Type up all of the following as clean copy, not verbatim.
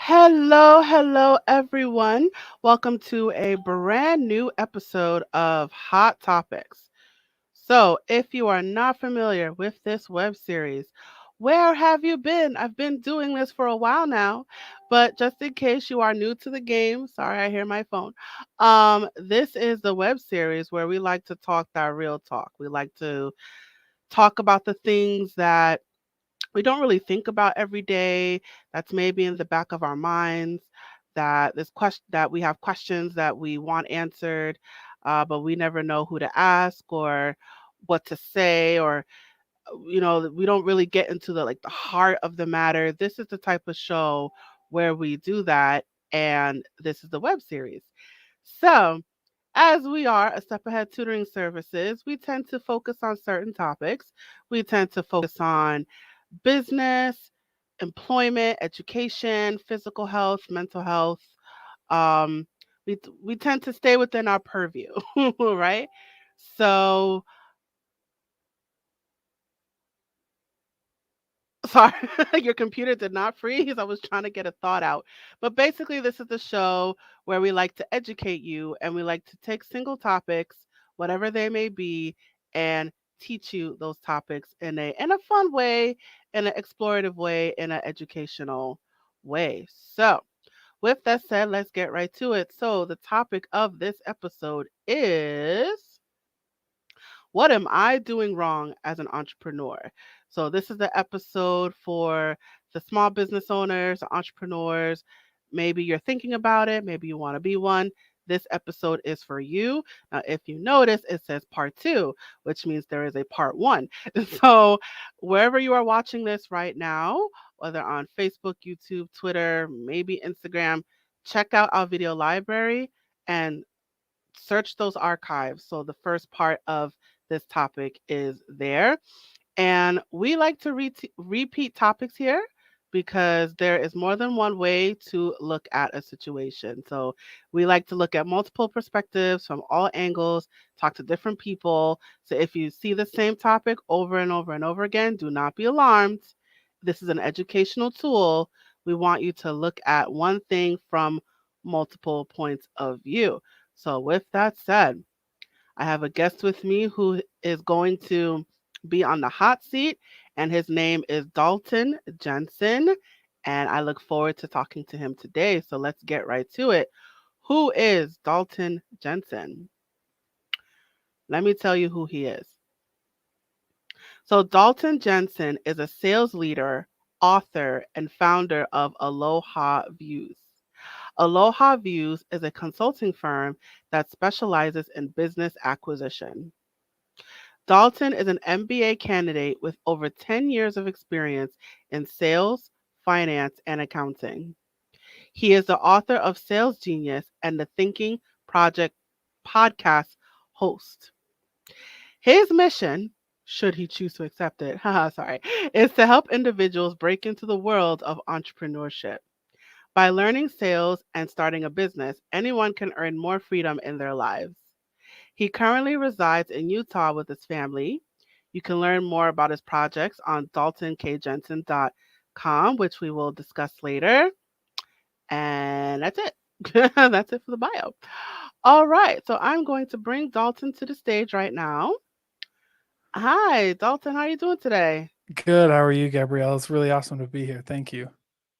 Hello, everyone. Welcome to a brand new episode of Hot Topics. So, if you are not familiar with this web series, where have you been? I've been doing this for a while now, but just in case you are new to the game, sorry, I hear my phone. This is the web series where we like to talk that real talk. We like to talk about the things that we don't really think about every day, that's maybe in the back of our minds, that this question that we have questions that we want answered, but we never know who to ask or what to say, or we don't really get into the heart of the matter. This is the type of show where we do that, and this is the web series. So, as we are a step ahead tutoring services, we tend to focus on certain topics. We tend to focus on business, employment, education, physical health, mental health. Um, we tend to stay within our purview, right? So, sorry, your computer did not freeze. I was trying to get a thought out. But basically, this is the show where we like to educate you and we like to take single topics, whatever they may be, and teach you those topics in a fun way, in an explorative way, in an educational way. So, with that said, let's get right to it. So, the topic of this episode is, what am I doing wrong as an entrepreneur? So, this is the episode for the small business owners, entrepreneurs. Maybe you're thinking about it, maybe you want to be one. This episode is for you. Now, if you notice, it says part two, which means there is a part one. So, wherever you are watching this right now, whether on Facebook, YouTube, Twitter, maybe Instagram, check out our video library and search those archives. So the first part of this topic is there. And we like to repeat topics here because there is more than one way to look at a situation. So we like to look at multiple perspectives from all angles, talk to different people. So if you see the same topic over and over and over again, do not be alarmed. This is an educational tool. We want you to look at one thing from multiple points of view. So, with that said, I have a guest with me who is going to be on the hot seat, and his name is Dalton Jensen. And I look forward to talking to him today. So, let's get right to it. Who is Dalton Jensen? Let me tell you who he is. So, Dalton Jensen is a sales leader, author, and founder of Aloha Views. Aloha Views is a consulting firm that specializes in business acquisition. Dalton is an MBA candidate with over 10 years of experience in sales, finance, and accounting. He is the author of Sales Genius and the Thinking Project podcast host. His mission, should he choose to accept it, haha, sorry, is to help individuals break into the world of entrepreneurship. By learning sales and starting a business, anyone can earn more freedom in their lives. He currently resides in Utah with his family. You can learn more about his projects on daltonkjensen.com, which we will discuss later. And that's it. That's it for the bio. All right, so I'm going to bring Dalton to the stage right now. Hi, Dalton. How are you doing today? Good. How are you, Gabrielle? It's really awesome to be here. Thank you.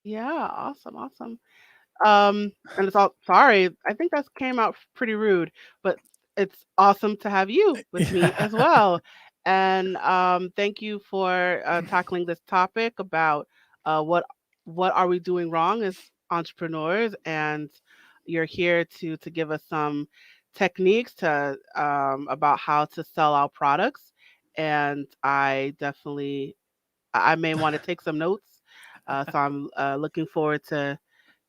Yeah, awesome. And it's all sorry, I think that came out pretty rude, but it's awesome to have you with me as Yeah. well. And thank you for tackling this topic about what are we doing wrong as entrepreneurs, and you're here to give us some techniques to about how to sell our products. And I may want to take some notes. So I'm looking forward to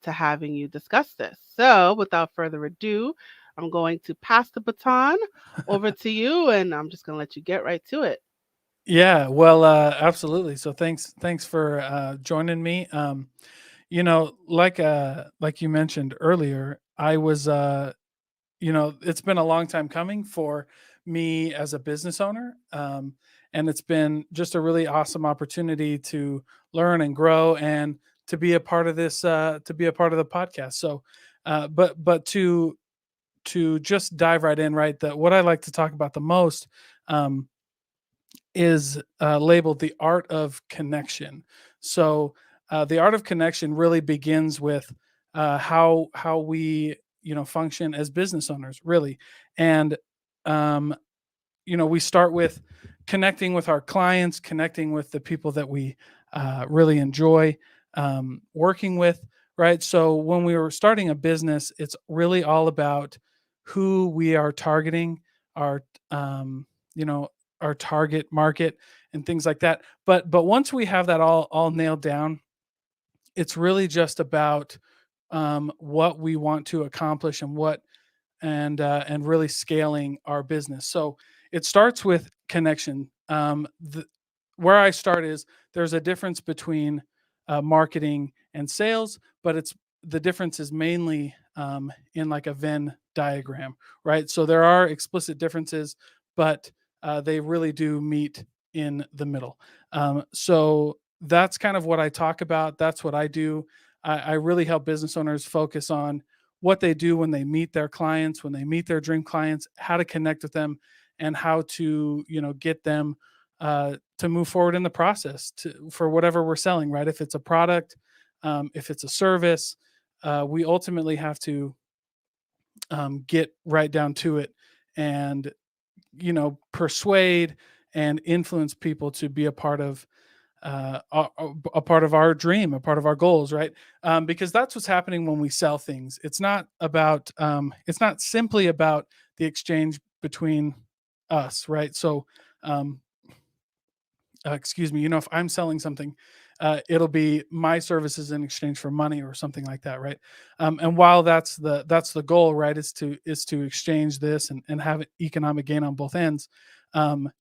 having you discuss this. So without further ado, I'm going to pass the baton over to you, and I'm just going to let you get right to it. Yeah. Well, absolutely. So thanks for joining me. Like you mentioned earlier, I was it's been a long time coming for me as a business owner. And it's been just a really awesome opportunity to learn and grow and to be a part of this, to be a part of the podcast. So, but to just dive right in, right? That what I like to talk about the most, um, is labeled the art of connection. So the art of connection really begins with how we function as business owners, really, and um, we start with connecting with our clients, connecting with the people that we really enjoy working with, right? So when we were starting a business, it's really all about who we are targeting, our um, you know our target market and things like that. But once we have that all nailed down, it's really just about what we want to accomplish and and really scaling our business. So it starts with connection. Where I start is there's a difference between marketing and sales, but it's the difference is mainly in like a Venn diagram, right? So there are explicit differences, but they really do meet in the middle. So that's kind of what I talk about. That's what I do. I really help business owners focus on what they do when they meet their clients, when they meet their dream clients, how to connect with them, and how to get them to move forward in the process for whatever we're selling. Right? If it's a product, if it's a service, we ultimately have to get right down to it and persuade and influence people to be a part of our dream, a part of our goals, right? Because that's what's happening when we sell things. It's not simply about the exchange between us, right? So, um, excuse me, if I'm selling something, it'll be my services in exchange for money or something like that, right? And while that's the goal, right, is to exchange this and have economic gain on both ends.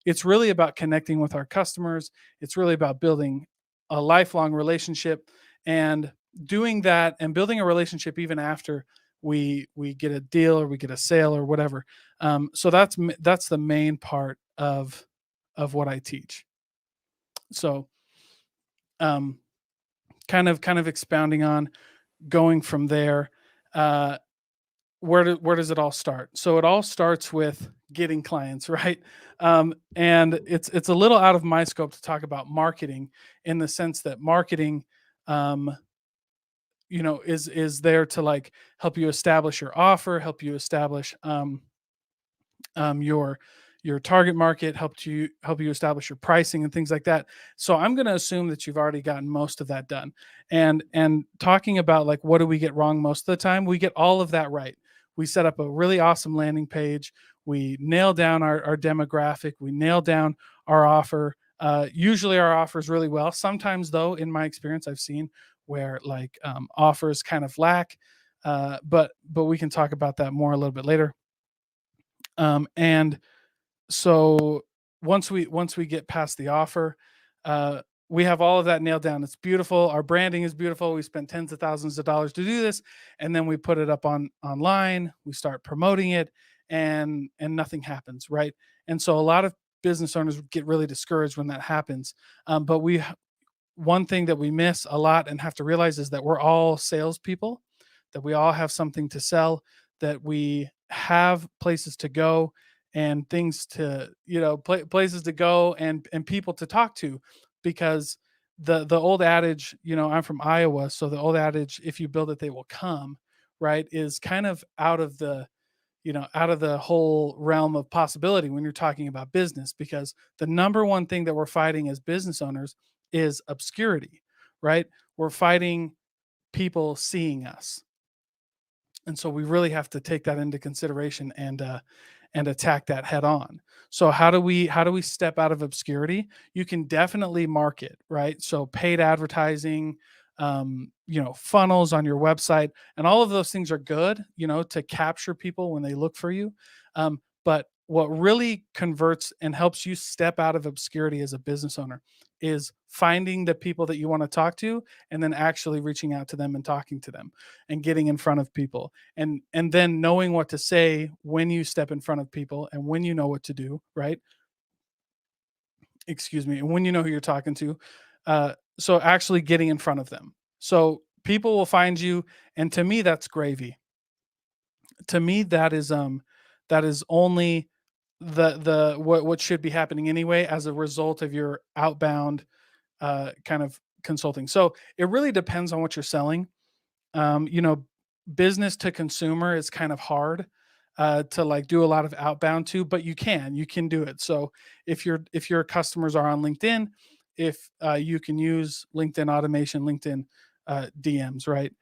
It's really about connecting with our customers. It's really about building a lifelong relationship and doing that and building a relationship even after we get a deal or we get a sale or whatever. So that's the main part of what I teach. So um, kind of expounding on going from there. Uh, where does it all start? So it all starts with getting clients, right? And it's a little out of my scope to talk about marketing in the sense that marketing, um, is there to like help you establish your offer, help you establish your target market, help you establish your pricing and things like that. So I'm going to assume that you've already gotten most of that done. And talking about like what do we get wrong most of the time, we get all of that right. We set up a really awesome landing page. We nail down our demographic. We nail down our offer. Usually our offers really well. Sometimes though, in my experience, I've seen where like offers kind of lack. But we can talk about that more a little bit later. And so once we get past the offer, we have all of that nailed down. It's beautiful. Our branding is beautiful. We spent tens of thousands of dollars to do this, and then we put it up online. We start promoting it, and nothing happens, right? And so a lot of business owners get really discouraged when that happens. But one thing that we miss a lot and have to realize is that we're all salespeople, that we all have something to sell, that we have places to go and things to, places to go and people to talk to, because the old adage, I'm from Iowa, so the old adage, if you build it, they will come, right, is kind of out of the whole realm of possibility when you're talking about business, because the number one thing that we're fighting as business owners is obscurity, right? We're fighting people seeing us. And so we really have to take that into consideration and attack that head on. So how do we step out of obscurity? You can definitely market, right? So paid advertising, funnels on your website, and all of those things are good, to capture people when they look for you. But what really converts and helps you step out of obscurity as a business owner is finding the people that you want to talk to and then actually reaching out to them and talking to them and getting in front of people, and then knowing what to say when you step in front of people and when you know what to do, right? Excuse me. And when you know who you're talking to. So actually getting in front of them. So people will find you, and to me that's gravy. To me that is only the what should be happening anyway as a result of your outbound kind of consulting. So it really depends on what you're selling. You know, business to consumer is kind of hard to like do a lot of outbound to, but you can do it. So if your customers are on LinkedIn, if you can use LinkedIn automation, LinkedIn DMs, right?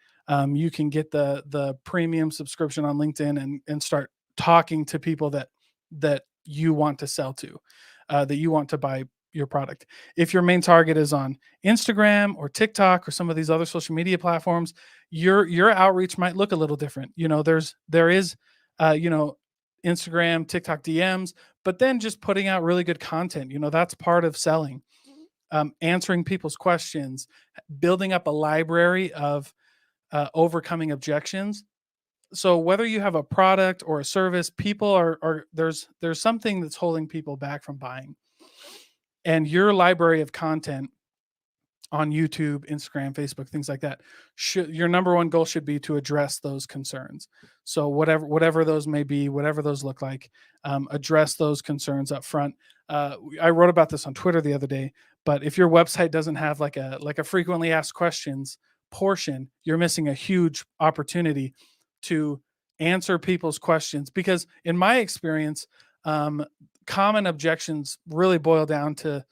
You can get the premium subscription on LinkedIn and start talking to people that you want to sell to, that you want to buy your product. If your main target is on Instagram or TikTok or some of these other social media platforms, your outreach might look a little different. You know, there is you know, Instagram, TikTok DMs, but then just putting out really good content. You know, that's part of selling. Answering people's questions, building up a library of overcoming objections. So whether you have a product or a service, people are there's something that's holding people back from buying. And your library of content on YouTube, Instagram, Facebook, things like that, should your number one goal should be to address those concerns. So whatever those may be, whatever those look like, address those concerns up front. I wrote about this on Twitter the other day, but if your website doesn't have like a frequently asked questions portion, you're missing a huge opportunity to answer people's questions. Because in my experience, common objections really boil down to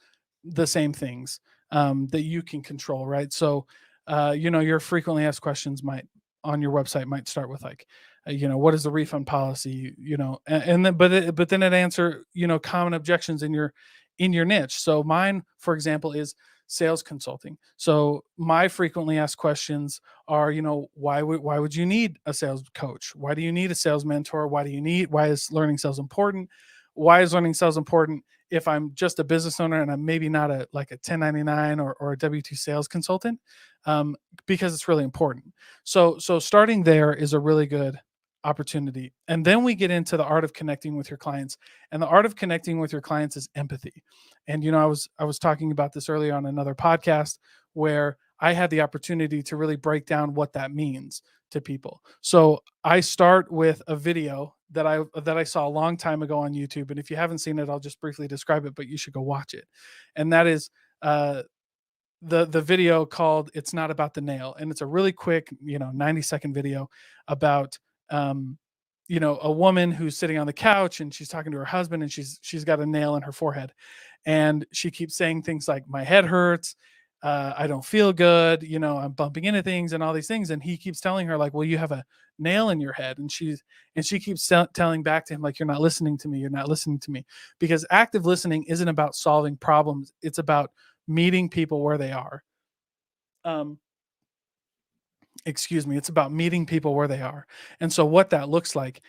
the same things that you can control, right? So, you know, your frequently asked questions might on your website might start with like, you know, what is the refund policy? You know, and then but then it answer, you know, common objections in your niche. So mine, for example, is sales consulting. So my frequently asked questions are, you know, why would you need a sales coach? Why do you need a sales mentor? Why is learning sales important? Why is learning sales important if I'm just a business owner and I'm maybe not a like a 1099 or a W2 sales consultant? Because it's really important. So starting there is a really good opportunity. And then we get into the art of connecting with your clients. And the art of connecting with your clients is empathy. And you know, I was talking about this earlier on another podcast where I had the opportunity to really break down what that means to people. So I start with a video that I saw a long time ago on YouTube, and if you haven't seen it, I'll just briefly describe it, but you should go watch it. And that is uh, the video called "It's Not About the Nail," and it's a really quick, you know, 90-second video about um, you know, a woman who's sitting on the couch and she's talking to her husband, and she's got a nail in her forehead, and she keeps saying things like, "My head hurts." I don't feel good, you know, I'm bumping into things and all these things. And he keeps telling her, like, well, you have a nail in your head. And she keeps telling back to him, like, you're not listening to me. You're not listening to me. Because active listening isn't about solving problems, it's about meeting people where they are. Um, excuse me, it's about meeting people where they are. And so, what that looks like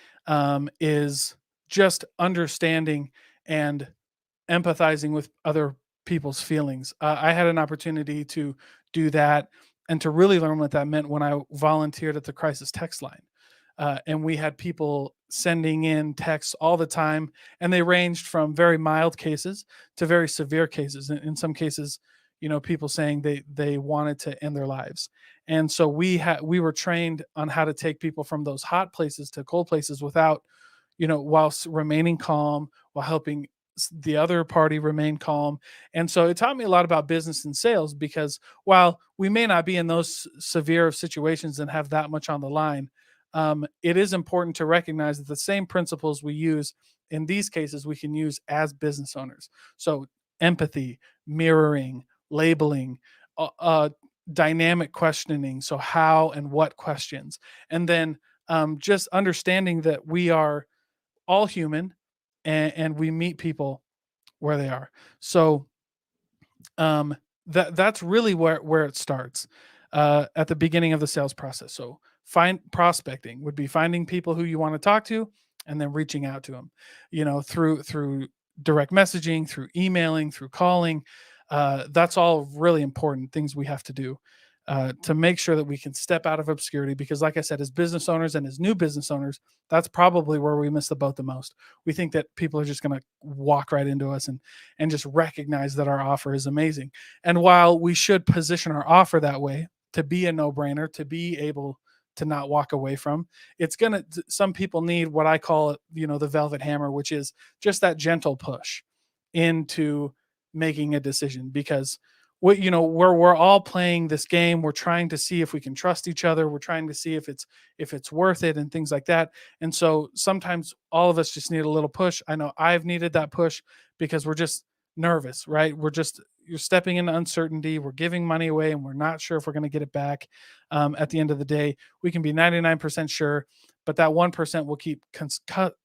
is just understanding and empathizing with other people's feelings. I had an opportunity to do that and to really learn what that meant when I volunteered at the crisis text line. And we had people sending in texts all the time, and they ranged from very mild cases to very severe cases. In some cases, you know, people saying they wanted to end their lives. And so we were trained on how to take people from those hot places to cold places without, you know, whilst remaining calm, while helping the other party remain calm. And so it taught me a lot about business and sales, because while we may not be in those severe of situations and have that much on the line, it is important to recognize that the same principles we use in these cases we can use as business owners. So empathy, mirroring, labeling, uh, dynamic questioning. So how and what questions, and then just understanding that we are all human, and we meet people where they are. So um, that's really where it starts at the beginning of the sales process. So find prospecting would be finding people who you want to talk to, and then reaching out to them, you know, through direct messaging, through emailing, through calling. That's all really important things we have to do to make sure that we can step out of obscurity. Because, like I said, as business owners and as new business owners, that's probably where we miss the boat the most. We think that people are just going to walk right into us and just recognize that our offer is amazing. And while we should position our offer that way, to be a no-brainer, to be able to not walk away from. It's gonna, some people need what I call, the velvet hammer, which is just that gentle push into making a decision. Because we're all playing this game. We're trying to see if we can trust each other. We're trying to see if it's worth it and things like that. And so sometimes all of us just need a little push. I know I've needed that push because we're just nervous, right? You're stepping into uncertainty. We're giving money away and we're not sure if we're going to get it back. At the end of the day, we can be 99% sure, but that 1% will keep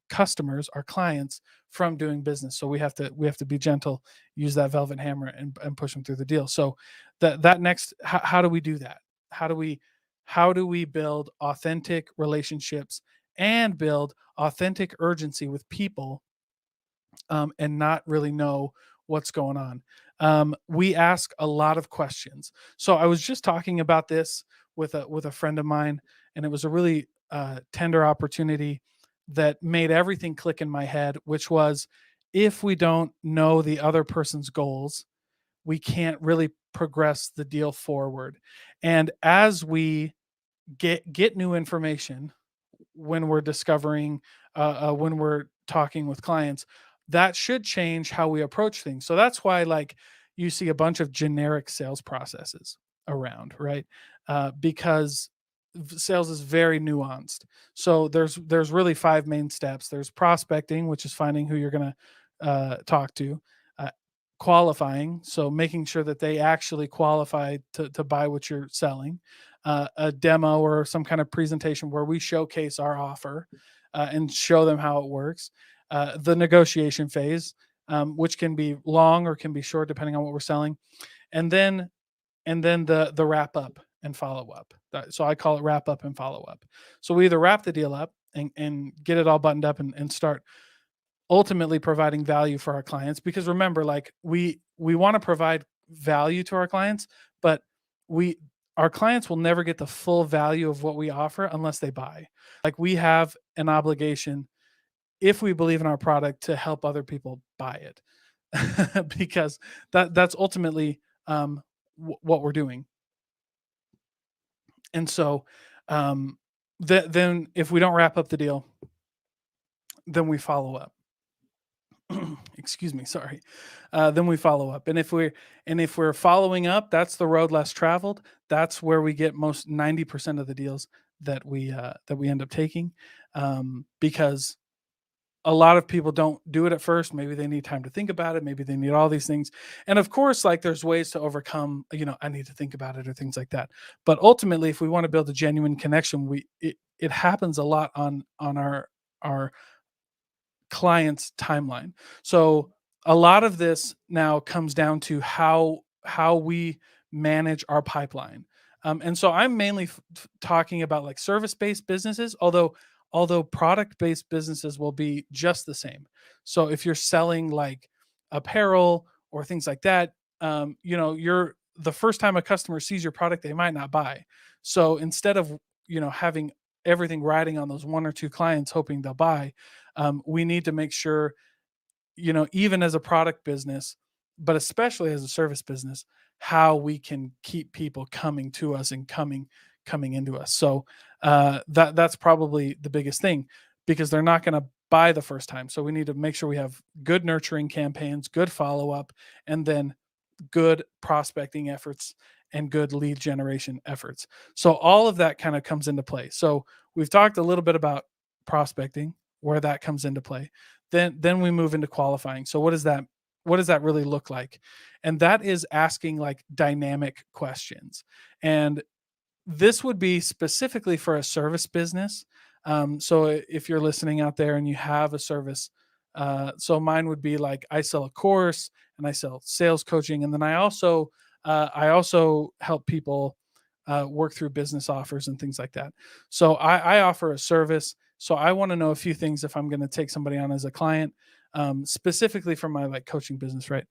customers, our clients, from doing business. So we have to be gentle, use that velvet hammer, and push them through the deal. So that next, how do we do that? How do we build authentic relationships and build authentic urgency with people, and not really know what's going on? We ask a lot of questions. So I was just talking about this with a friend of mine, and it was a really tender opportunity that made everything click in my head, which was, if we don't know the other person's goals, we can't really progress the deal forward. And as we get new information, when we're discovering, when we're talking with clients, that should change how we approach things. So that's why, like, you see a bunch of generic sales processes around, right? Because sales is very nuanced. So there's really five main steps. There's prospecting, which is finding who you're going to talk to. uh, Qualifying, so making sure that they actually qualify to buy what you're selling. A demo or some kind of presentation where we showcase our offer, and show them how it works. The negotiation phase, which can be long or can be short depending on what we're selling. And then and then the wrap up and follow up. So I call it wrap up and follow up. So we either wrap the deal up and get it all buttoned up and start ultimately providing value for our clients. Because remember, like, we want to provide value to our clients, but we our clients will never get the full value of what we offer unless they buy. Like, we have an obligation, if we believe in our product, to help other people buy it. Because that's ultimately, what we're doing. And so, um, then if we don't wrap up the deal, then we follow up. Excuse me, sorry. Then we follow up, and if we're following up, that's the road less traveled. That's where we get most 90% of the deals that we end up taking, because a lot of people don't do it at first. Maybe they need time to think about it. Maybe they need all these things. And of course, like, there's ways to overcome, I need to think about it or things like that. But ultimately, if we want to build a genuine connection, it happens a lot on our client's timeline. So a lot of this now comes down to how we manage our pipeline. And so I'm mainly talking about, like, service-based businesses, although product-based businesses will be just the same. So if you're selling, like, apparel or things like that, you're the first time a customer sees your product, they might not buy. So instead of having everything riding on those one or two clients hoping they'll buy, we need to make sure, even as a product business, but especially as a service business, how we can keep people coming to us and coming into us. So that's probably the biggest thing, because they're not going to buy the first time. So we need to make sure we have good nurturing campaigns, good follow up, and then good prospecting efforts and good lead generation efforts. So all of that kind of comes into play. So we've talked a little bit about prospecting, where that comes into play. Then we move into qualifying. So what does that really look like? And that is asking, like, dynamic questions. And this would be specifically for a service business. So if you're listening out there and you have a service, so mine would be like, I sell a course and I sell sales coaching, and then I also help people work through business offers and things like that. So I offer a service. So I want to know a few things if I'm going to take somebody on as a client, specifically for my, like, coaching business, right?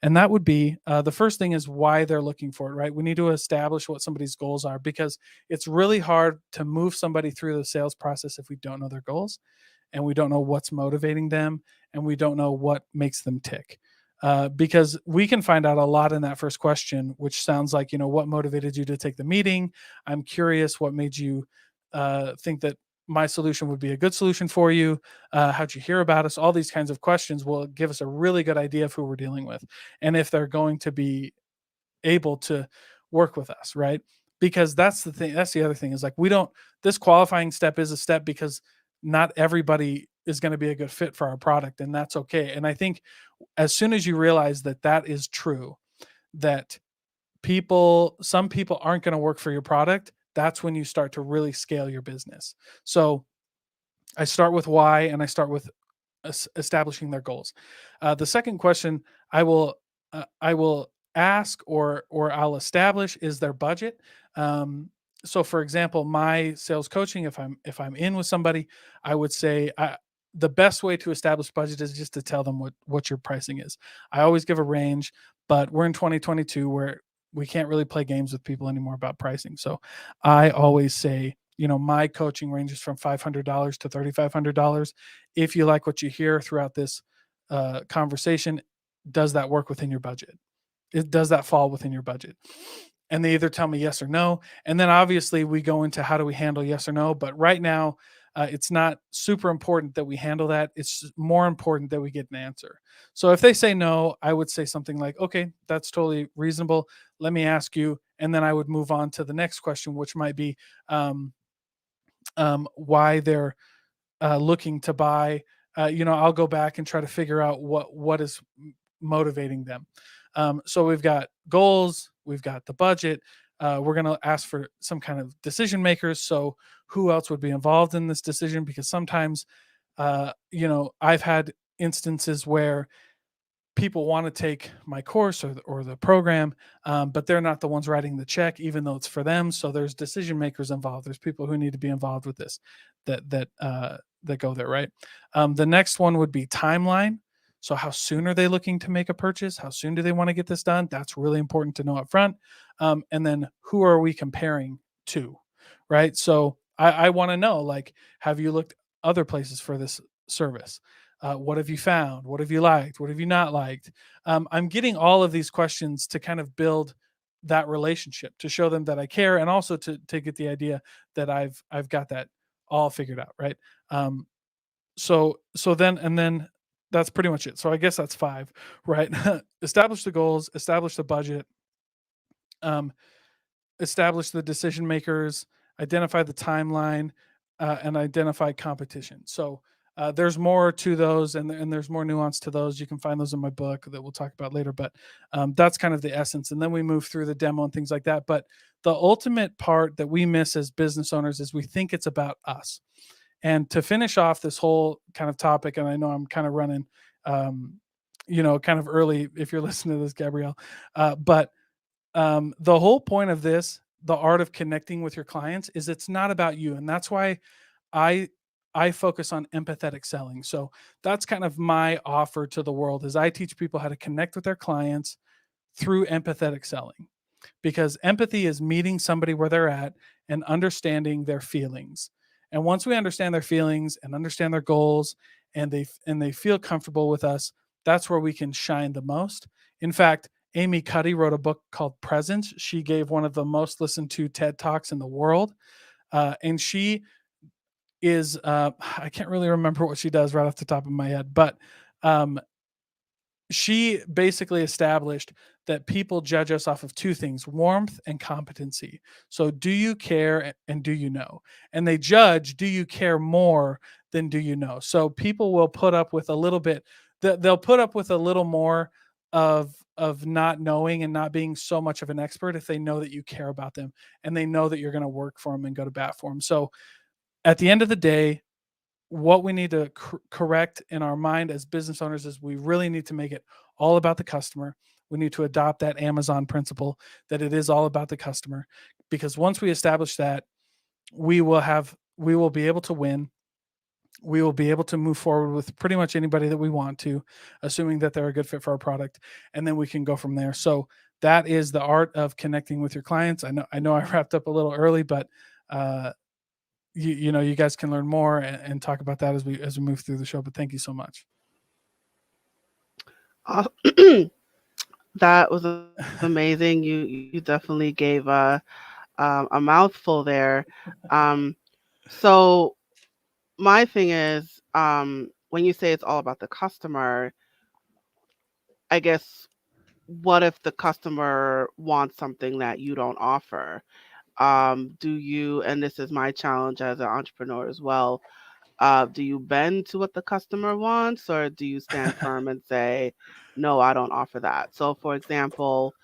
And that would be, the first thing is why they're looking for it, right? We need to establish what somebody's goals are, because it's really hard to move somebody through the sales process if we don't know their goals, and we don't know what's motivating them, and we don't know what makes them tick. because we can find out a lot in that first question, which sounds like, what motivated you to take the meeting? I'm curious what made you think that my solution would be a good solution for you. How'd you hear about us? All these kinds of questions will give us a really good idea of who we're dealing with and if they're going to be able to work with us, right? Because that's the thing. That's the other thing is like, this qualifying step is a step because not everybody is going to be a good fit for our product, and that's okay. And I think as soon as you realize that that is true, that some people aren't going to work for your product, that's when you start to really scale your business. So I start with why, and I start with establishing their goals. The second question I will ask or I'll establish is their budget. So, for example, my sales coaching, if I'm in with somebody, I would say the best way to establish budget is just to tell them what your pricing is. I always give a range, but we're in 2022 where we can't really play games with people anymore about pricing. So I always say, my coaching ranges from $500 to $3,500. If you like what you hear throughout this conversation, does that work within your budget? Does that fall within your budget? And they either tell me yes or no. And then obviously we go into how do we handle yes or no. But right now, it's not super important that we handle that. It's more important that we get an answer. So if they say no, I would say something like, okay, that's totally reasonable. Let me ask you. And then I would move on to the next question, which might be why they're looking to buy. I'll go back and try to figure out what is motivating them. So we've got goals, we've got the budget. We're going to ask for some kind of decision makers. So who else would be involved in this decision? Because sometimes, I've had instances where people want to take my course or the program, but they're not the ones writing the check, even though it's for them. So there's decision makers involved. There's people who need to be involved with this that go there, right? The next one would be timeline. So how soon are they looking to make a purchase? How soon do they want to get this done? That's really important to know up front. And then who are we comparing to, right? So I want to know, like, have you looked other places for this service? What have you found? What have you liked? What have you not liked? I'm getting all of these questions to kind of build that relationship, to show them that I care, and also to get the idea that I've got that all figured out, right? Then that's pretty much it. So I guess that's 5, right? Establish the goals, establish the budget, establish the decision makers, identify the timeline, and identify competition. So there's more to those, and there's more nuance to those. You can find those in my book that we'll talk about later. But that's kind of the essence. And then we move through the demo and things like that. But the ultimate part that we miss as business owners is we think it's about us. And to finish off this whole kind of topic, and I know I'm kind of running, kind of early if you're listening to this, Gabrielle, but the whole point of this, the art of connecting with your clients, is it's not about you. And that's why I focus on empathetic selling. So that's kind of my offer to the world, is I teach people how to connect with their clients through empathetic selling, because empathy is meeting somebody where they're at and understanding their feelings. And once we understand their feelings and understand their goals, and they feel comfortable with us, that's where we can shine the most. In fact, Amy Cuddy wrote a book called Presence. She gave one of the most listened to TED Talks in the world. And she is, I can't really remember what she does right off the top of my head, but she basically established that people judge us off of 2 things: warmth and competency. So do you care and do you know? And they judge, do you care more than do you know? So people will put up with a little bit, they'll put up with a little more of not knowing and not being so much of an expert if they know that you care about them and they know that you're going to work for them and go to bat for them. So at the end of the day, what we need to correct in our mind as business owners is we really need to make it all about the customer. We need to adopt that Amazon principle that it is all about the customer, because once we establish that, we will be able to win. We will be able to move forward with pretty much anybody that we want to, assuming that they're a good fit for our product, and then we can go from there. So that is the art of connecting with your clients. I know I wrapped up a little early, but you guys can learn more and talk about that as we move through the show. But thank you so much. Uh, that was amazing. You definitely gave a mouthful there. Um, so my thing is, when you say it's all about the customer, I guess what if the customer wants something that you don't offer? Do you, and this is my challenge as an entrepreneur as well, do you bend to what the customer wants, or do you stand firm and say, no, I don't offer that? So, for example,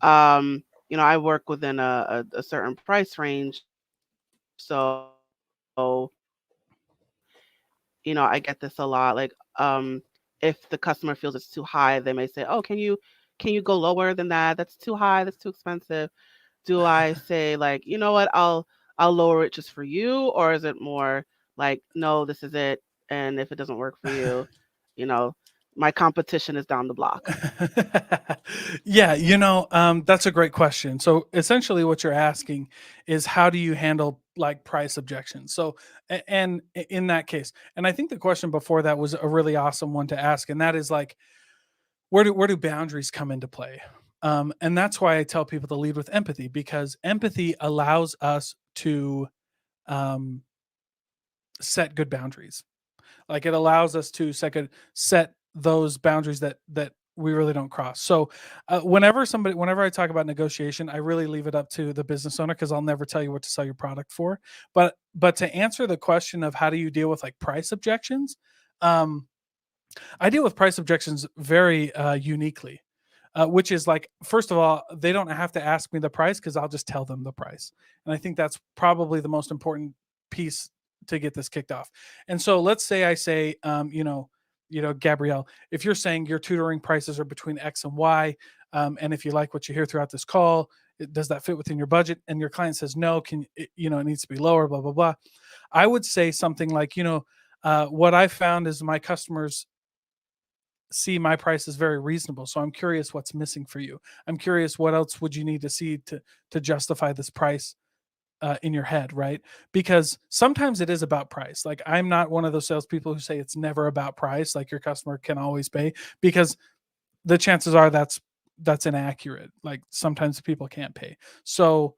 I work within a certain price range. So, I get this a lot. Like, if the customer feels it's too high, they may say, "Oh, can you go lower than that? That's too high. That's too expensive." Do I say like, "You know what? I'll lower it just for you," or is it more like, "No, this is it, and if it doesn't work for you, you know, my competition is down the block." Yeah, that's a great question. So essentially, what you're asking is how do you handle like price objections? So, in that case, and I think the question before that was a really awesome one to ask, and that is like, where do boundaries come into play? And that's why I tell people to lead with empathy, because empathy allows us to um, set good boundaries. Like it allows us to set those boundaries that we really don't cross. So whenever I talk about negotiation, I really leave it up to the business owner, because I'll never tell you what to sell your product for. But to answer the question of how do you deal with like price objections, um, I deal with price objections very uniquely. Which is like, first of all, they don't have to ask me the price because I'll just tell them the price. And I think that's probably the most important piece to get this kicked off. And so let's say I say, Gabrielle, if you're saying your tutoring prices are between X and Y, and if you like what you hear throughout this call, does that fit within your budget? And your client says no, it needs to be lower, blah blah blah. I would say something like, what I found is my customers see my price is very reasonable. So I'm curious what's missing for you. I'm curious what else would you need to see to justify this price in your head, right? Because sometimes it is about price. Like I'm not one of those salespeople who say it's never about price. Like your customer can always pay, because the chances are that's inaccurate. Like sometimes people can't pay. So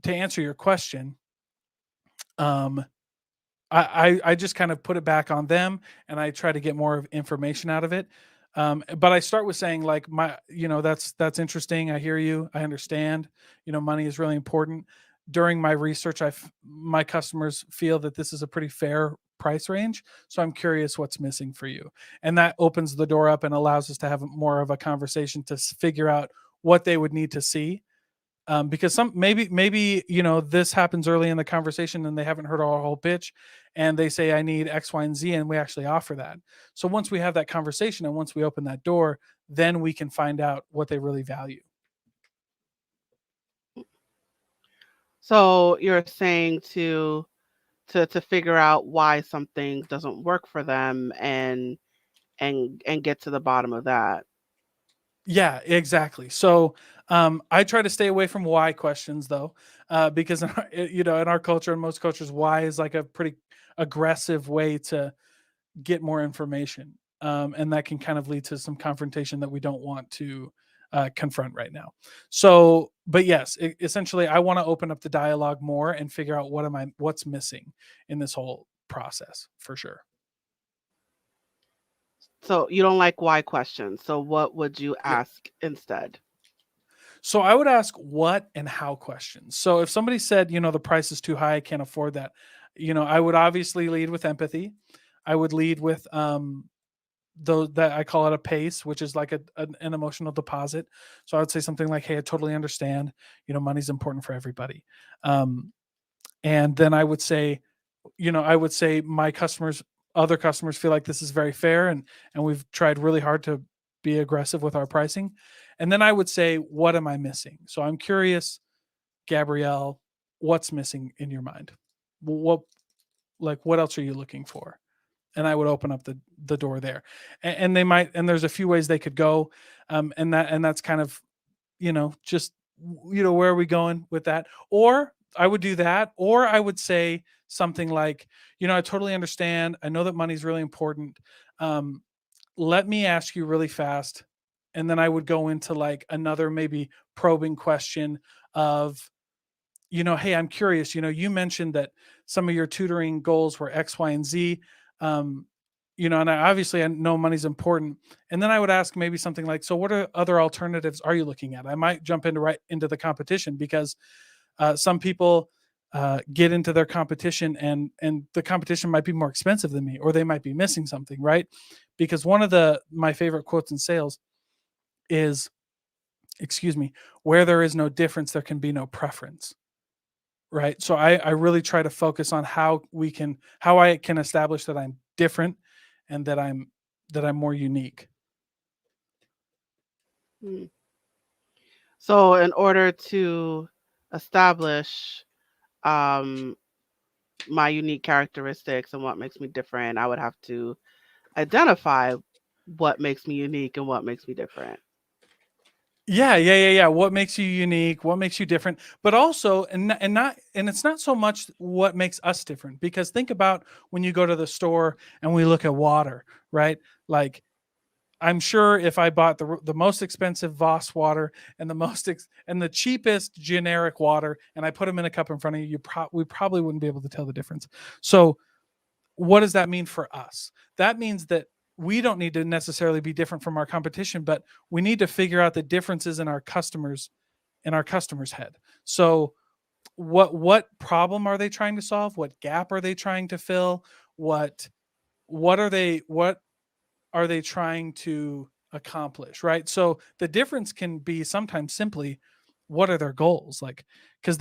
to answer your question, um, I just kind of put it back on them, and I try to get more of information out of it. But I start with saying like that's interesting. I hear you. I understand. Money is really important. During my research, my customers feel that this is a pretty fair price range. So I'm curious what's missing for you, and that opens the door up and allows us to have more of a conversation to figure out what they would need to see, because some maybe this happens early in the conversation and they haven't heard our whole pitch, and they say I need X, Y, and Z, and we actually offer that. So once we have that conversation and once we open that door, then we can find out what they really value. So you're saying to figure out why something doesn't work for them, and get to the bottom of that. Yeah, exactly. So I try to stay away from why questions though, because in our culture and most cultures, why is like a pretty aggressive way to get more information, and that can kind of lead to some confrontation that we don't want to confront right now. So, but yes, essentially, I want to open up the dialogue more and figure out what's missing in this whole process for sure. So you don't like why questions. So what would you Yeah. ask instead? So I would ask what and how questions. So if somebody said, the price is too high, I can't afford that, I would obviously lead with empathy. I would lead with though that I call it a pace, which is like an emotional deposit. So I would say something like, "Hey, I totally understand. Money's important for everybody." Um, and then I would say other customers feel like this is very fair, and we've tried really hard to be aggressive with our pricing. And then I would say, "What am I missing?" So I'm curious, Gabrielle, what's missing in your mind? What what else are you looking for? And I would open up the door there. And they might, and there's a few ways they could go, and that's kind of just where are we going with that? Or I would do that, or I would say something like, I totally understand. I know that money's really important. Um, let me ask you really fast, and then I would go into like another maybe probing question of, hey, I'm curious, you mentioned that some of your tutoring goals were X, Y, and Z. Um, and I know money's important. And then I would ask maybe something like, so what are other alternatives are you looking at? I might jump into right into the competition because some people get into their competition, and the competition might be more expensive than me, or they might be missing something, right? Because one of my favorite quotes in sales is, excuse me, where there is no difference, there can be no preference. Right. So I really try to focus on how I can establish that I'm different and that I'm more unique. Hmm. So, in order to establish um, my unique characteristics and what makes me different, I would have to identify what makes me unique and what makes me different. Yeah. What makes you unique? What makes you different? But also, and it's not so much what makes us different, because think about when you go to the store and we look at water, right? Like, I'm sure if I bought the most expensive Voss water and and the cheapest generic water, and I put them in a cup in front of you, we probably wouldn't be able to tell the difference. So, what does that mean for us? That means that we don't need to necessarily be different from our competition, but we need to figure out the differences in our customers' head. So, what problem are they trying to solve? What gap are they trying to fill? What what are they trying to accomplish, right? So the difference can be sometimes simply, what are their goals, like, because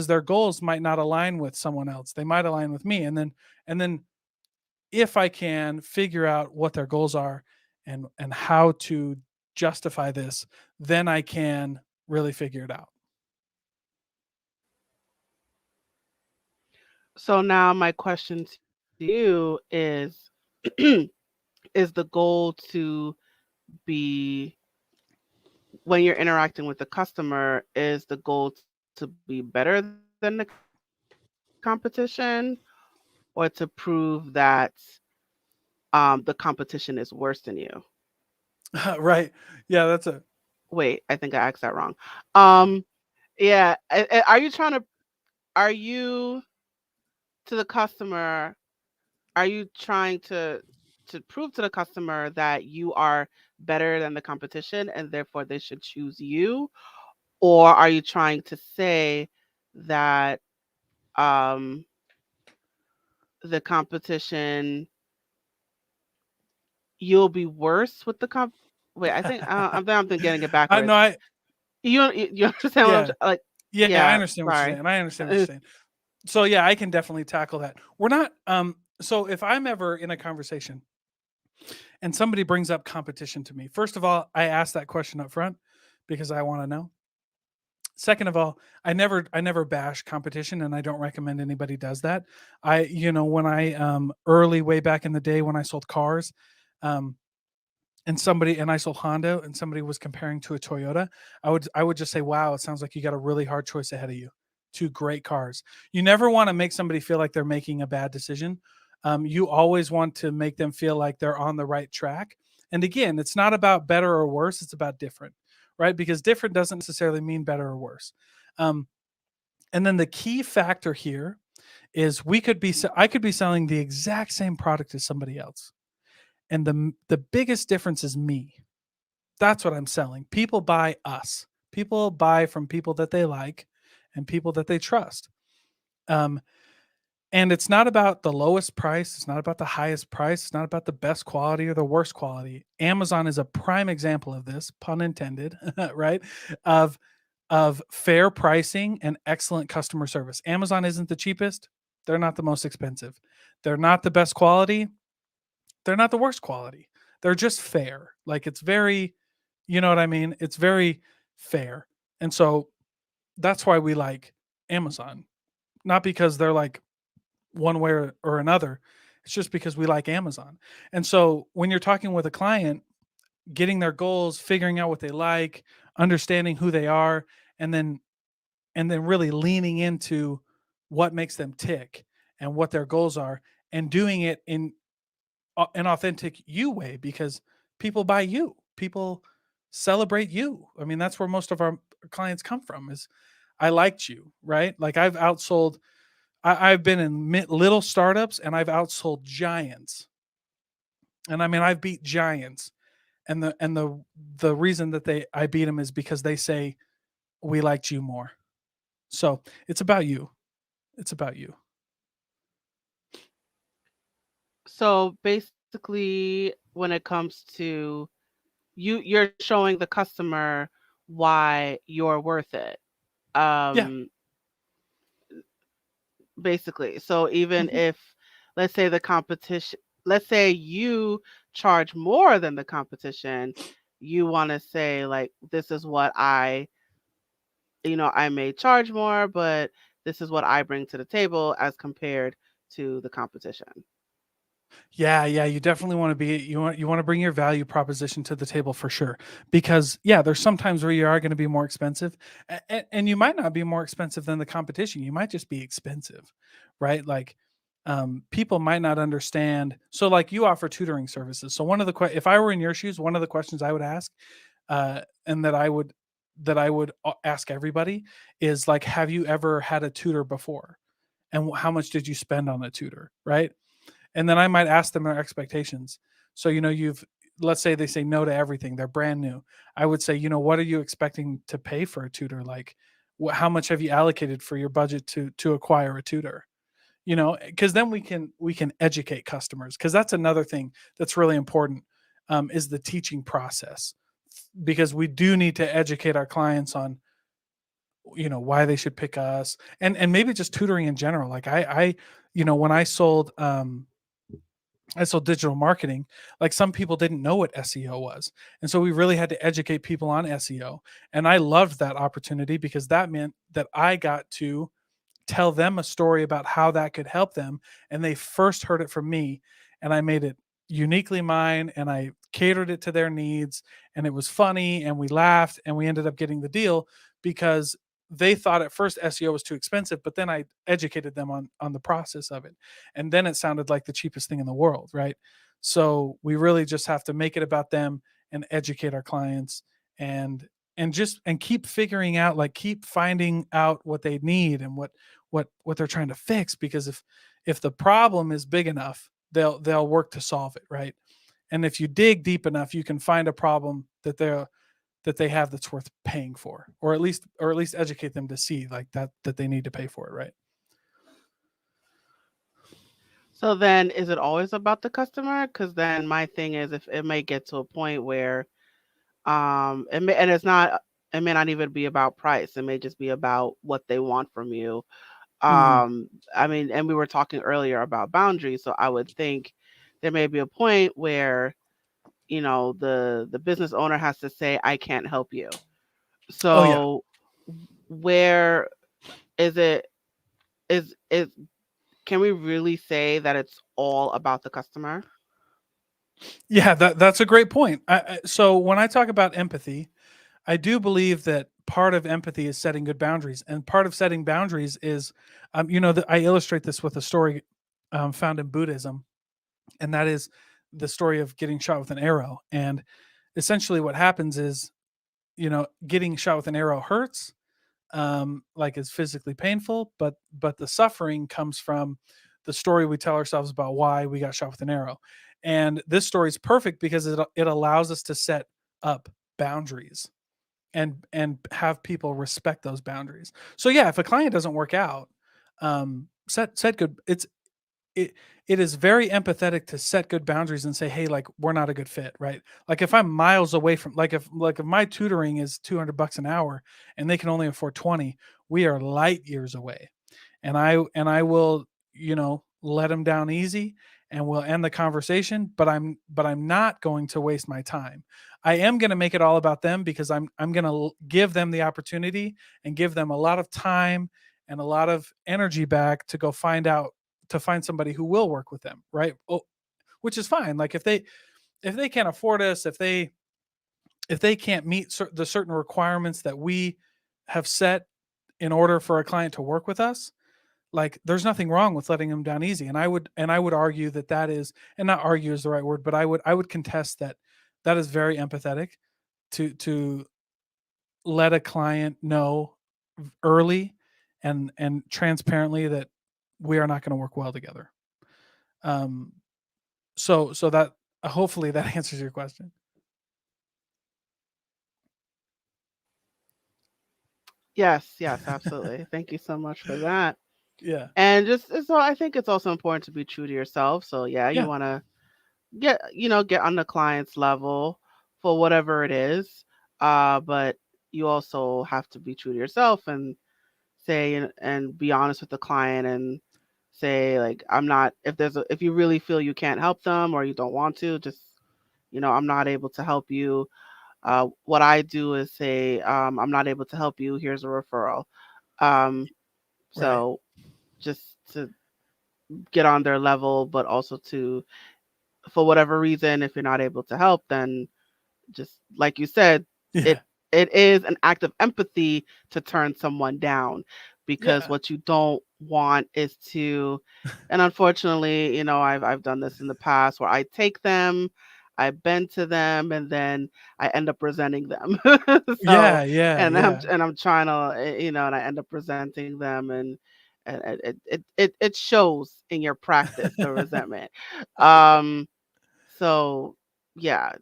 their goals might not align with someone else, they might align with me, and then if I can figure out what their goals are and how to justify this, then I can really figure it out. So, now my question to you is is the goal to be, when you're interacting with the customer, is the goal to be better than the competition or to prove that the competition is worse than you? Right. Yeah, that's a Wait, I think I asked that wrong. Um, yeah, are you trying to, are you, to the customer, are you trying to prove to the customer that you are better than the competition and therefore they should choose you? Or are you trying to say that um, the competition, you'll be worse with the wait, I think I'm getting it I know backwards. I You understand what I'm yeah. like? Yeah, I Yeah, understand what you're sorry. saying. I understand what you're saying. So yeah, I can definitely tackle that. We're not so if I'm ever in a conversation and somebody brings up competition to me, first of all, I ask that question up front because I want to know. Second of all, I never bash competition, and I don't recommend anybody does that. When I early way back in the day when I sold cars, um and I sold Honda, and somebody was comparing to a Toyota, I would just say, "Wow, it sounds like you got a really hard choice ahead of you. Two great cars." You never want to make somebody feel like they're making a bad decision. You always want to make them feel like they're on the right track. And again, it's not about better or worse; it's about different, right? Because different doesn't necessarily mean better or worse. Um, and then the key factor here is I could be selling the exact same product as somebody else, and the biggest difference is me. That's what I'm selling. People buy us. People buy from people that they like and people that they trust. Um, and it's not about the lowest price. It's not about the highest price. It's not about the best quality or the worst quality. Amazon is a prime example of this, pun intended, right? Of fair pricing and excellent customer service. Amazon isn't the cheapest. They're not the most expensive. They're not the best quality. They're not the worst quality. They're just fair. Like, it's very, you know what I mean? It's very fair. And so that's why we like Amazon. Not because they're like one way or another. It's just because we like Amazon. And so when you're talking with a client, getting their goals, figuring out what they like, understanding who they are, and then really leaning into what makes them tick and what their goals are, and doing it in an authentic you way, because people buy you. People celebrate you. I mean, that's where most of our clients come from is I liked you, right? Like I've outsold I've been in little startups and I've outsold giants. And I mean, I've beat giants. And the reason that they I beat them is because they say we liked you more. So it's about you. It's about you. So basically, when it comes to you're showing the customer why you're worth it. Yeah. Um, basically. So even Mhm. if, let's say the competition, let's say you charge more than the competition, you want to say like, this is what I may charge more, but this is what I bring to the table as compared to the competition. Yeah, yeah, you definitely want to be you want to bring your value proposition to the table for sure. Because yeah, there's sometimes where you are going to be more expensive and you might not be more expensive than the competition. You might just be expensive, right? Like people might not understand. So like you offer tutoring services. So one of the if I were in your shoes, one of the questions I would ask and that I would ask everybody is like have you ever had a tutor before? And how much did you spend on a tutor, right? And then I might ask them their expectations. So, you've let's say they say no to everything. They're brand new. I would say, what are you expecting to pay for a tutor? Like, how much have you allocated for your budget to acquire a tutor? Because then we can educate customers. Because that's another thing that's really important is the teaching process. Because we do need to educate our clients on why they should pick us and maybe just tutoring in general. Like when I sold digital marketing, like some people didn't know what SEO was. And so we really had to educate people on SEO. And I loved that opportunity because that meant that I got to tell them a story about how that could help them. And they first heard it from me. And I made it uniquely mine and I catered it to their needs. And it was funny and we laughed and we ended up getting the deal because they thought at first SEO was too expensive, but then I educated them on the process of it. And then it sounded like the cheapest thing in the world, right? So we really just have to make it about them and educate our clients and and keep figuring out, like keep finding out what they need and what they're trying to fix, because if the problem is big enough, they'll work to solve it, right? And if you dig deep enough, you can find a problem that they have that's worth paying for, or at least educate them to see like that they need to pay for it, right? So then is it always about the customer? Because then my thing is if it may get to a point where and it may not even be about price. It may just be about what they want from you. Mhm. I mean, and we were talking earlier about boundaries, so I would think there may be a point where, the business owner has to say, I can't help you. Oh yeah. So where is it is can we really say that it's all about the customer? Yeah, that's a great point. So when I talk about empathy, I do believe that part of empathy is setting good boundaries, and part of setting boundaries is, I illustrate this with a story found in Buddhism, and that is the story of getting shot with an arrow. And essentially, what happens is, getting shot with an arrow hurts, like it's physically painful, but the suffering comes from the story we tell ourselves about why we got shot with an arrow. And this story is perfect because it allows us to set up boundaries and have people respect those boundaries. So yeah, if a client doesn't work out, set good. It it is very empathetic to set good boundaries and say, hey, like we're not a good fit, right? Like if I'm miles away from, like if my tutoring is $200 an hour and they can only afford 20, we are light years away. And I will, let them down easy and we'll end the conversation, but I'm not going to waste my time. I am going to make it all about them because I'm going to give them the opportunity and give them a lot of time and a lot of energy back to go find somebody who will work with them, right? Oh, which is fine. Like if they can't afford us, if they can't meet the certain requirements that we have set in order for a client to work with us, like there's nothing wrong with letting them down easy. And I would argue that is, and not argue is the right word, but I would contest that That is very empathetic to let a client know early and transparently that we are not going to work well together. Um, so that hopefully that answers your question. Yes, yes, absolutely. Thank you so much for that. Yeah. And just so I think it's also important to be true to yourself. So yeah, you Yeah. want to get on the client's level for whatever it is. But you also have to be true to yourself and say and be honest with the client and say like I'm not if you really feel you can't help them or you don't want to, just I'm not able to help you. What I do is say I'm not able to help you. Here's a referral. Um, Right. so just to get on their level, but also to for whatever reason, if you're not able to help, then just like you said, Yeah. it it is an act of empathy to turn someone down because Yeah. what you don't want is to and unfortunately, I've done this in the past where I take them, I bend to them and then I end up resenting them. So Yeah. Yeah. Yeah. and I'm trying to and I end up resenting them and it shows in your practice the resentment. Um so yeah,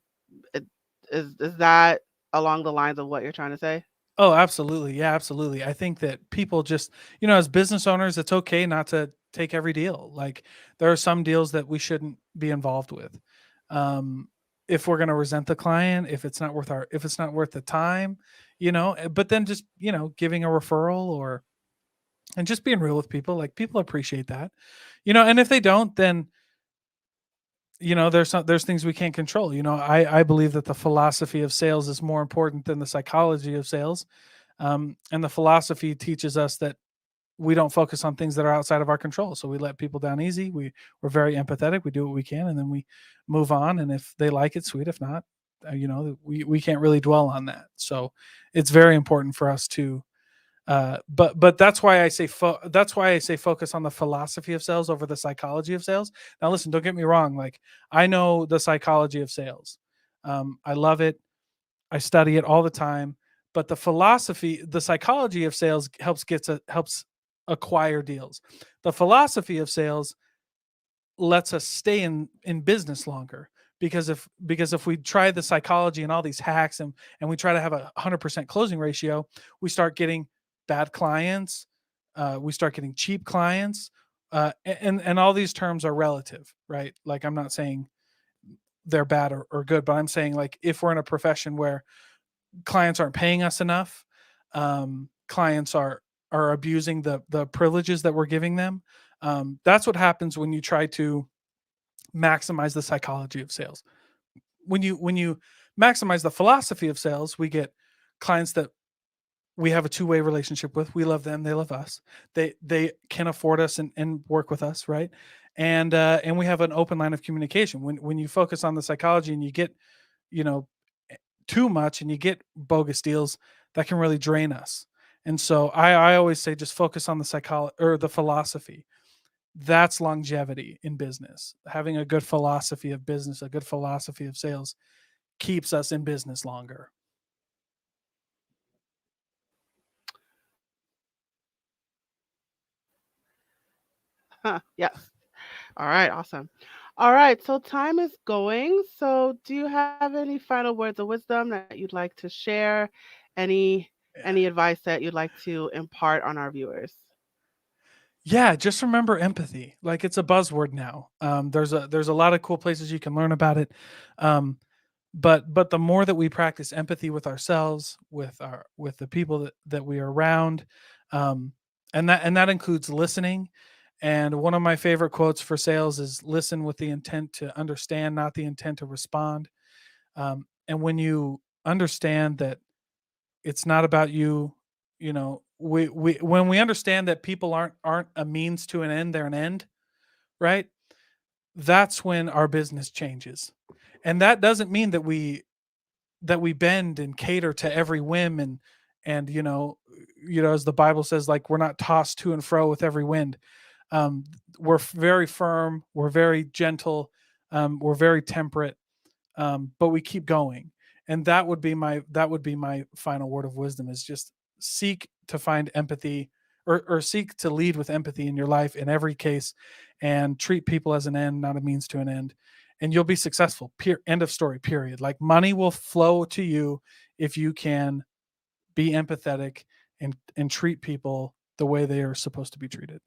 it is that along the lines of what you're trying to say? Oh, absolutely. Yeah, absolutely. I think that people just, as business owners, it's okay not to take every deal. Like there are some deals that we shouldn't be involved with. Um, if we're going to resent the client, if it's not worth the time, but then just, giving a referral or, and just being real with people, like people appreciate that, and if they don't, then, there's things we can't control. I believe that the philosophy of sales is more important than the psychology of sales. And the philosophy teaches us that we don't focus on things that are outside of our control. So we let people down easy. We're very empathetic. We do what we can, and then we move on. And if they like it, sweet. If not, we can't really dwell on that. So it's very important for us to. But that's why I say focus on the philosophy of sales over the psychology of sales. Now, listen, don't get me wrong. Like I know the psychology of sales. I love it. I study it all the time, but the psychology of sales helps acquire deals. The philosophy of sales lets us stay in business longer because if we try the psychology and all these hacks and we try to have 100% closing ratio, we start getting bad clients, we start getting cheap clients, and all these terms are relative, right? Like I'm not saying they're bad or good, but I'm saying like if we're in a profession where clients aren't paying us enough. Clients are abusing the privileges that we're giving them. That's what happens when you try to maximize the psychology of sales. When you maximize the philosophy of sales, we get clients that we have a two-way relationship with. We love them, they love us. They can afford us and work with us, right? And we have an open line of communication. When you focus on the psychology and you get, you know, too much and you get bogus deals, that can really drain us. And so I always say just focus on the psychology or the philosophy. That's longevity in business. Having a good philosophy of business, a good philosophy of sales keeps us in business longer. Yes. All right, awesome. All right, so time is going. So do you have any final words of wisdom that you'd like to share? Any Yeah. any advice that you'd like to impart on our viewers? Yeah, just remember empathy. Like it's a buzzword now. There's a lot of cool places you can learn about it. Um, but the more that we practice empathy with ourselves, with the people that we are around, um, and that includes listening. And one of my favorite quotes for sales is listen with the intent to understand, not the intent to respond. And when you understand that it's not about you, we when we understand that people aren't a means to an end, they're an end, right? That's when our business changes. And that doesn't mean that we bend and cater to every whim and as the Bible says, like we're not tossed to and fro with every wind. We're very firm, we're very gentle, we're very temperate, but we keep going. And that would be my final word of wisdom, is just seek to find empathy, or seek to lead with empathy in your life in every case, and treat people as an end, not a means to an end, and you'll be successful. End of story, period. Like, money will flow to you if you can be empathetic and treat people the way they are supposed to be treated.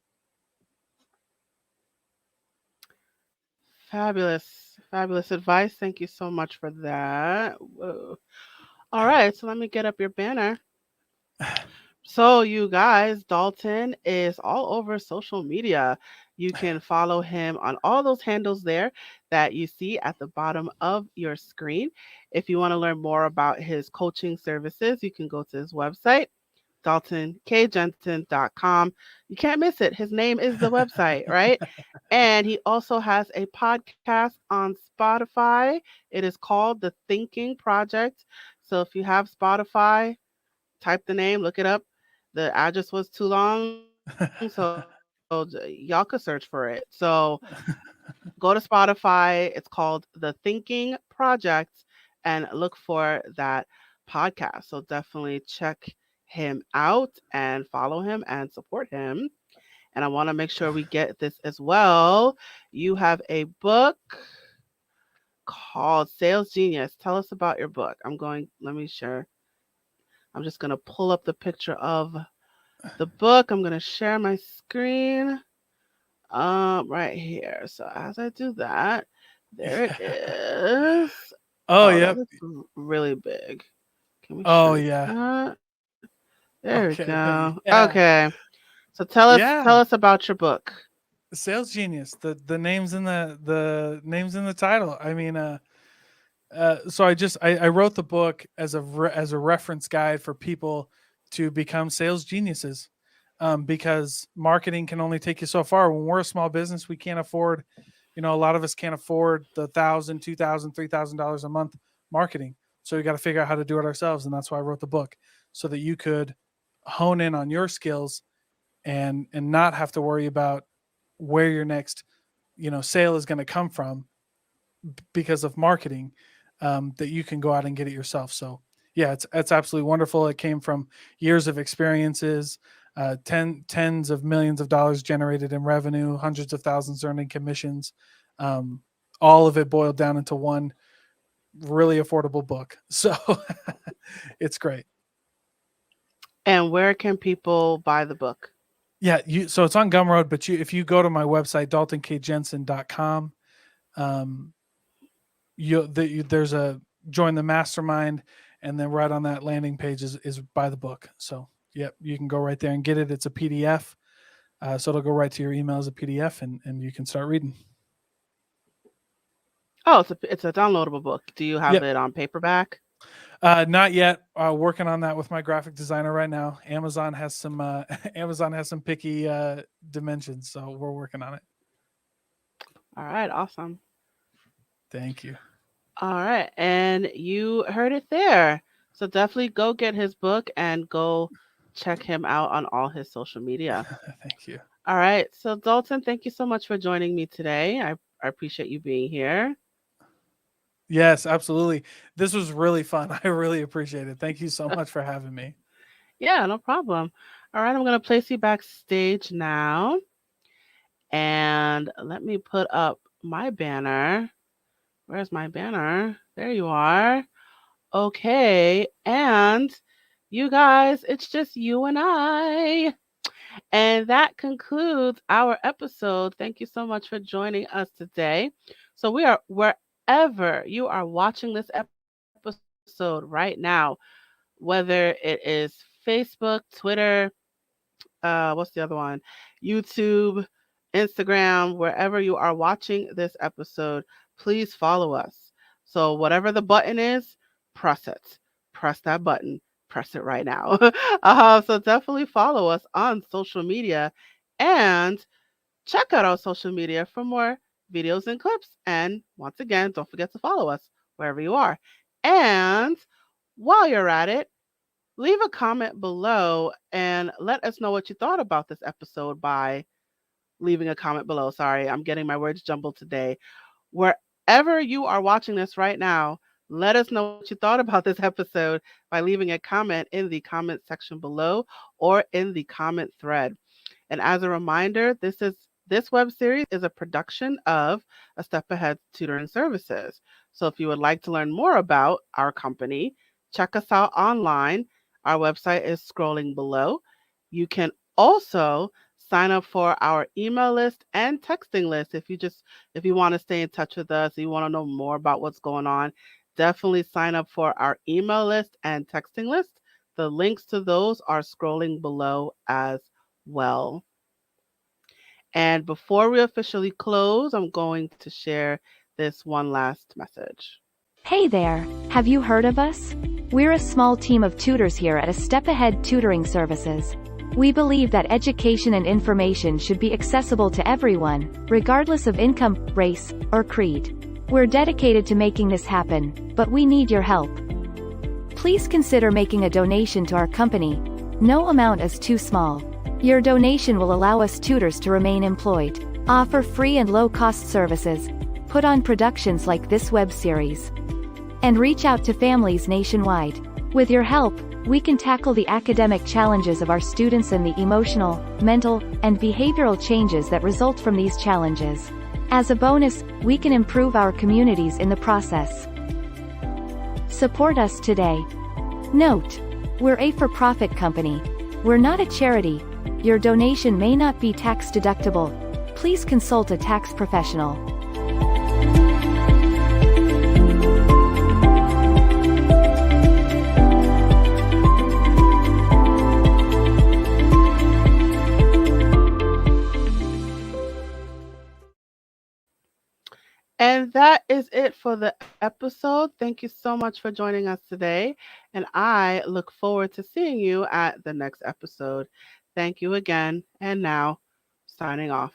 Fabulous, fabulous advice. Thank you so much for that. Whoa. All right, so let me get up your banner. So, you guys, Dalton is all over social media. You can follow him on all those handles there that you see at the bottom of your screen. If you want to learn more about his coaching services, you can go to his website, daltonkjensen.com. You can't miss it. His name is the website, right? And he also has a podcast on Spotify. It is called The Thinking Project. So if you have Spotify, type the name, look it up. The address was too long, so y'all could search for it. So go to Spotify. It's called The Thinking Project and look for that podcast. So definitely check him out and follow him and support him. And I want to make sure we get this as well. You have a book called Sales Genius. Tell us about your book. Let me share. I'm just going to pull up the picture of the book. I'm going to share my screen right here. So as I do that, there it is. Oh, Oh, that yep. looks really big. Can we Oh, shrink yeah. that? There we Okay. go. Yeah. Okay. So tell Yeah. us about your book. Sales Genius. The names in the title. I mean, so I wrote the book as a reference guide for people to become sales geniuses, because marketing can only take you so far. When we're a small business, we can't afford, a lot of us can't afford the $1,000, $2,000, $3,000 a month marketing. So we got to figure out how to do it ourselves, and that's why I wrote the book, so that you could hone in on your skills and not have to worry about where your next sale is going to come from because of marketing, that you can go out and get it yourself. So yeah, it's absolutely wonderful. It came from years of experiences, tens of millions of dollars generated in revenue, hundreds of thousands earned in commissions. Um, all of it boiled down into one really affordable book. So it's great. And where can people buy the book? Yeah, so it's on Gumroad, but if you go to my website, daltonkjensen.com, um, there's a join the mastermind, and then right on that landing page is buy the book. So yep, you can go right there and get it. It's a PDF, so it'll go right to your email as a PDF, and you can start reading. Oh, it's a downloadable book. Do you have Yep. it on paperback? Not yet. Working on that with my graphic designer right now. Amazon has some Amazon has some picky dimensions, so we're working on it. All right, awesome. Thank you. All right, and you heard it there. So definitely go get his book and go check him out on all his social media. Thank you. All right, so Dalton, thank you so much for joining me today. I appreciate you being here. Yes, absolutely. This was really fun. I really appreciate it. Thank you so much for having me. Yeah, no problem. All right, I'm going to place you backstage now. And let me put up my banner. Where's my banner? There you are. Okay. And you guys, it's just you and I. And that concludes our episode. Thank you so much for joining us today. So we are wherever you are watching this episode right now, whether it is Facebook, Twitter, what's the other one? YouTube, Instagram, wherever you are watching this episode, please follow us. So, whatever the button is, press it. Press that button. Press it right now. So, definitely follow us on social media and check out our social media for more videos and clips. And once again, don't forget to follow us wherever you are. And while you're at it, leave a comment below and let us know what you thought about this episode by leaving a comment below. Sorry, I'm getting my words jumbled today. Wherever wherever you are watching this right now, let us know what you thought about this episode by leaving a comment in the comment section below or in the comment thread. And as a reminder, this web series is a production of A Step Ahead Tutoring Services. So if you would like to learn more about our company, check us out online. Our website is scrolling below. You can also sign up for our email list and texting list if you want to stay in touch with us, you want to know more about what's going on, definitely sign up for our email list and texting list. The links to those are scrolling below as well. And before we officially close, I'm going to share this one last message. Hey there, have you heard of us? We're a small team of tutors here at A Step Ahead Tutoring Services. We believe that education and information should be accessible to everyone, regardless of income, race, or creed. We're dedicated to making this happen, but we need your help. Please consider making a donation to our company. No amount is too small. Your donation will allow us tutors to remain employed, offer free and low-cost services, put on productions like this web series, and reach out to families nationwide. With your help, we can tackle the academic challenges of our students and the emotional, mental, and behavioral changes that result from these challenges. As a bonus, we can improve our communities in the process. Support us today. Note: we're a for-profit company. We're not a charity. Your donation may not be tax deductible. Please consult a tax professional. And that is it for the episode. Thank you so much for joining us today. And I look forward to seeing you at the next episode. Thank you again. And now, signing off.